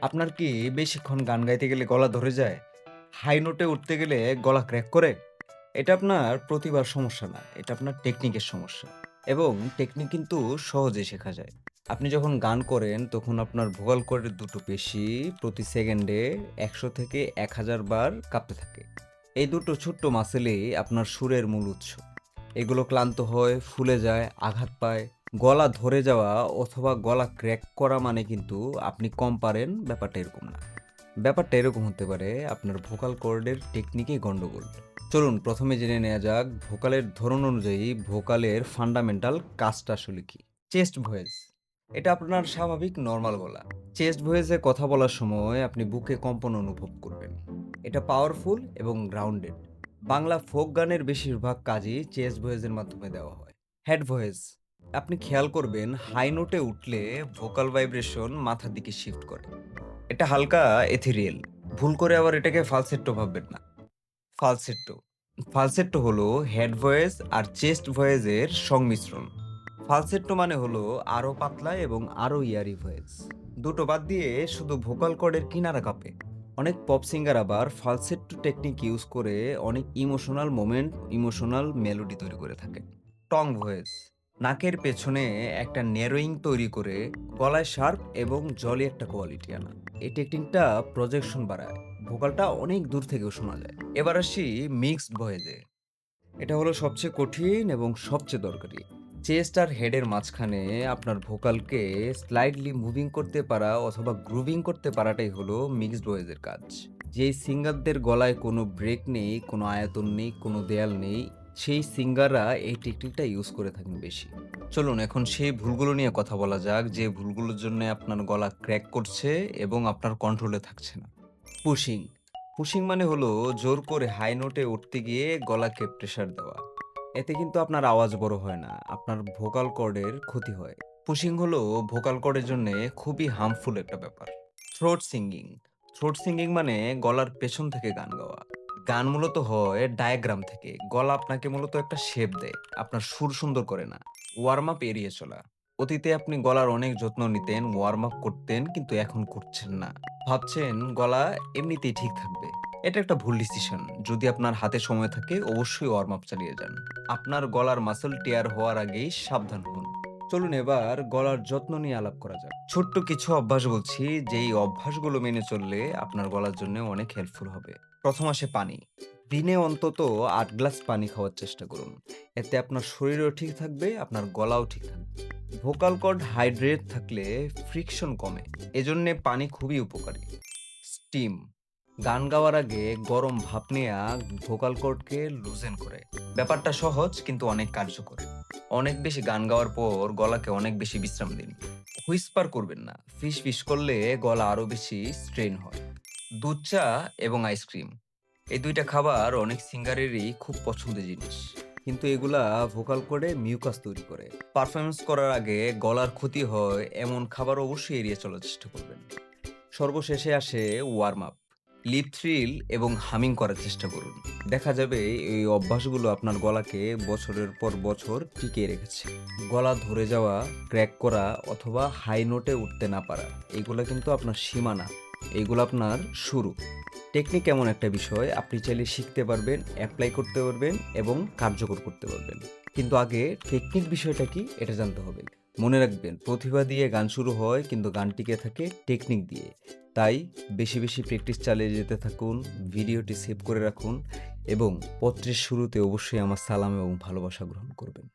আপনার কি বেশিক্ষণ গান গাইতে গেলে গলা ধরে যায়? হাই নোটে উঠতে গেলে গলা ক্র্যাক করে? এটা আপনার প্রতিভার সমস্যা না, এটা আপনার টেকনিকের সমস্যা। এবং টেকনিক কিন্তু সহজেই শেখা যায়। আপনি যখন গান করেন তখন আপনার ভোকাল কর্ডের দুটো পেশি প্রতি সেকেন্ডে ১০০ থেকে ১০০০ বার কাঁপতে থাকে। এই দুটো ছোট্ট মাসেলই আপনার সুরের মূল উৎস। এগুলো ক্লান্ত হয়, ফুলে যায়, আঘাত পায়। গলা ধরে যাওয়া অথবা গলা ক্র্যাক করা মানে কিন্তু আপনি কম পারেন, ব্যাপারটা এরকম না। ব্যাপারটা এরকম হতে পারে আপনার ভোকাল কর্ডের টেকনিকেই গন্ডগোল। চলুন প্রথমে জেনে নেওয়া যাক ভোকালের ধরন অনুযায়ী ভোকালের ফান্ডামেন্টাল কাজটা আসলে কি। চেস্ট ভয়েস, এটা আপনার স্বাভাবিক নর্মাল গলা। চেস্ট ভয়েসে কথা বলার সময় আপনি বুকে কম্পন অনুভব করবেন। এটা পাওয়ারফুল এবং গ্রাউন্ডেড। বাংলা ফোক গানের বেশিরভাগ কাজই চেস্ট ভয়েসের মাধ্যমে দেওয়া হয়। হেড ভয়েস, আপনি খেয়াল করবেন হাই নোটে উঠলে ভোকাল ভাইব্রেশন মাথার দিকে শিফট করে। এটা হালকা এথেরিয়াল। ভুল করে আবার এটাকে ফালসেট্টো ভাববেন না। ফালসেট্টো, ফালসেট্টো হলো হেড ভয়েস আর চেস্ট ভয়েসের সংমিশ্রণ। ফালসেট্টো মানে হলো আরো পাতলা এবং আরো ইয়ারি ভয়েস। দুটো বাদ দিয়ে শুধু ভোকাল কর্ডের কিনারা কাঁপে। অনেক পপ সিঙ্গার আবার ফালসেট্টো টেকনিক ইউজ করে অনেক ইমোশনাল মোমেন্ট, ইমোশনাল মেলোডি তৈরি করে থাকে। টং ভয়েস, নাকের পেছনে একটা ন্যারোয়িং তৈরি করে গলায় শার্প এবং জলি একটা কোয়ালিটি আনা। এই টেকনিকটা প্রজেকশন বাড়ায়, ভোকালটা অনেক দূর থেকেও শোনা যায়। এবার আসি মিক্সড ভয়েসে। এটা হলো সবচেয়ে কঠিন এবং সবচেয়ে দরকারি। চেস্ট আর হেডের মাঝখানে আপনার ভোকালকে স্লাইডলি মুভিং করতে পারা অথবা গ্রুভিং করতে পারাটাই হলো মিক্সড ভয়েসের কাজ। যেই সিঙ্গারদের গলায় কোনো ব্রেক নেই, কোনো আয়তন নেই, কোনো দেয়াল নেই, সেই সিঙ্গাররা এই টেকনিকটা ইউজ করে থাকেন বেশি। চলুন এখন সেই ভুলগুলো নিয়ে কথা বলা যাক, যে ভুলগুলোর জন্য আপনার গলা ক্র্যাক করছে এবং আপনার কন্ট্রোলে থাকছে না। পুশিং, পুশিং মানে হলো জোর করে হাই নোটে উঠতে গিয়ে গলাকে প্রেসার দেওয়া। এতে কিন্তু আপনার আওয়াজ বড় হয় না, আপনার ভোকাল কর্ডের ক্ষতি হয়। পুশিং হলো ভোকাল কর্ডের জন্য খুবই হার্মফুল একটা ব্যাপার। থ্রোট সিঙ্গিং, থ্রোট সিঙ্গিং মানে গলার পেছন থেকে গান গাওয়া। গান মূলত হয় ডায়াগ্রাম থেকে, গলা আপনাকে মূলত একটা শেপ দেয়, আপনার সুর সুন্দর করে না। ওয়ার্ম আপ এড়িয়ে চলা, অতীতে আপনি গলার অনেক যত্ন নিতেন, ওয়ার্ম আপ করতেন, কিন্তু এখন করছেন না। ভাবছেন গলা এমনিতেই ঠিক থাকবে। এটা একটা ভুল ডিসিশন। যদি আপনার হাতে সময় থাকে অবশ্যই ওয়ার্ম আপ চালিয়ে যান। আপনার গলার মাসল টিয়ার হওয়ার আগেই সাবধান হন। চলুন এবার গলার যত্ন নিয়ে আলাপ করা যাক। ছোট্ট কিছু অভ্যাস বলছি, যেই অভ্যাসগুলো মেনে চললে আপনার গলার জন্য অনেক হেল্পফুল হবে। প্রথম আসে পানি। দিনে অন্তত ৮ গ্লাস পানি খাওয়ার চেষ্টা করুন। এতে আপনার শরীরও ঠিক থাকবে, আপনার গলাও ঠিক থাকবে। ভোকাল কর্ড হাইড্রেট থাকলে ফ্রিকশন কমে, এজন্যে পানি খুবই উপকারী। স্টিম, গান গাওয়ার আগে গরম ভাপ নেয়া ভোকাল কর্ডকে লুজেন করে। ব্যাপারটা সহজ কিন্তু অনেক কার্যকর। অনেক বেশি গান গাওয়ার পর গলাকে অনেক বেশি বিশ্রাম দিন। হুইসপার করবেন না, ফিস ফিস করলে গলা আরো বেশি স্ট্রেন হয়। দুধ চা এবং আইসক্রিম, এই দুইটা খাবার অনেক সিঙ্গারেরই খুব পছন্দের জিনিস, কিন্তু এগুলা ভোকাল কর্ডে মিউকাস তৈরি করে। পারফরমেন্স করার আগে গলার ক্ষতি হয় এমন খাবার অবশ্যই এড়িয়ে চলার চেষ্টা করবেন। সর্বশেষে আসে ওয়ার্ম আপ। লিপ থ্রিল এবং হামিং করার চেষ্টা করুন। দেখা যাবে এই অভ্যাসগুলো আপনার গলাকে বছরের পর বছর টিকিয়ে রেখেছে। গলা ধরে যাওয়া, ক্র্যাক করা অথবা হাই নোটে উঠতে না পারা, এগুলো কিন্তু আপনার সীমানা, এইগুলো আপনার শুরু। টেকনিক এমন একটা বিষয়, আপনি চাইলে শিখতে পারবেন, অ্যাপ্লাই করতে পারবেন এবং কার্যকর করতে পারবেন। কিন্তু আগে টেকনিক বিষয়টা কি এটা জানতে হবে। মনে রাখবেন, প্রতিভা দিয়ে গান শুরু হয় কিন্তু গান টিকে থাকে টেকনিক দিয়ে। তাই বেশি বেশি প্র্যাকটিস চালিয়ে যেতে থাকুন, ভিডিওটি সেভ করে রাখুন এবং পত্রের শুরুতে অবশ্যই আমার সালাম এবং ভালোবাসা গ্রহণ করবেন।